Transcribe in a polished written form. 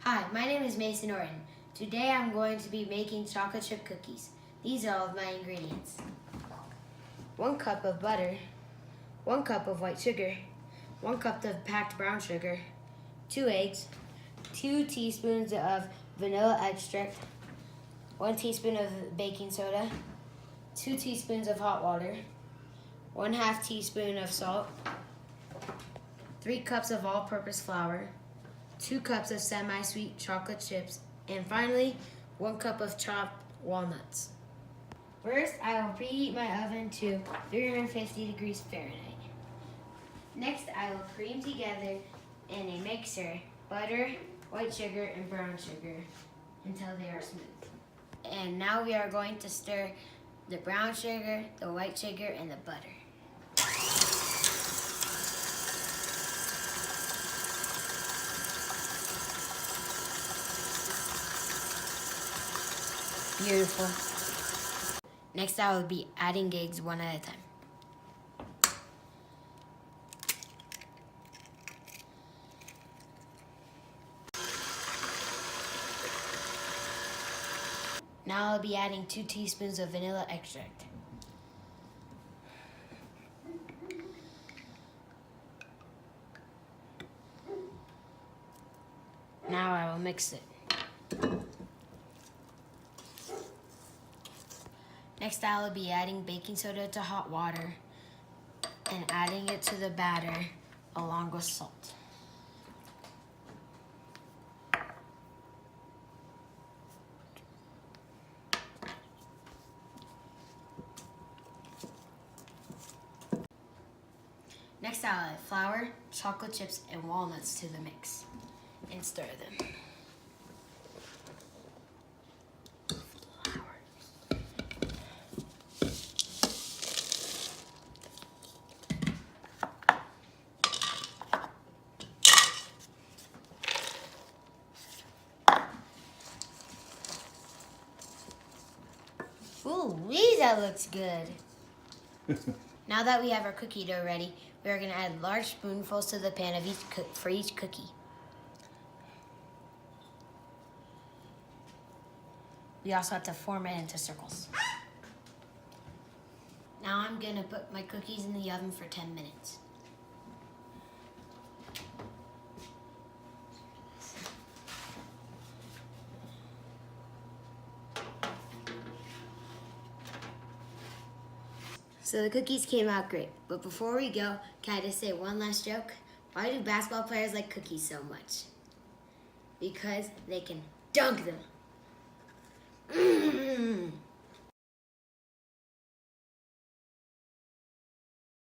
Hi, my name is Mason Orton. Today I'm going to be making chocolate chip cookies. These are all of my ingredients. 1 cup of butter, 1 cup of white sugar, 1 cup of packed brown sugar, 2 eggs, 2 teaspoons of vanilla extract, 1 teaspoon of baking soda, 2 teaspoons of hot water, 1/2 teaspoon of salt, 3 cups of all-purpose flour, 2 cups of semi-sweet chocolate chips, and finally, 1 cup of chopped walnuts. First, I will preheat my oven to 350 degrees Fahrenheit. Next, I will cream together in a mixer butter, white sugar, and brown sugar until they are smooth. And now we are going to stir the brown sugar, the white sugar, and the butter. Beautiful. Next, I will be adding eggs one at a time. Now I'll be adding 2 teaspoons of vanilla extract. Now I will mix it. Next, I will be adding baking soda to hot water and adding it to the batter along with salt. Next, I'll add flour, chocolate chips, and walnuts to the mix and stir them. Ooh, that looks good. Now that we have our cookie dough ready, we are going to add large spoonfuls to the pan of for each cookie. We also have to form it into circles. Now I'm going to put my cookies in the oven for 10 minutes. So the cookies came out great. But before we go, can I just say one last joke? Why do basketball players like cookies so much? Because they can dunk them.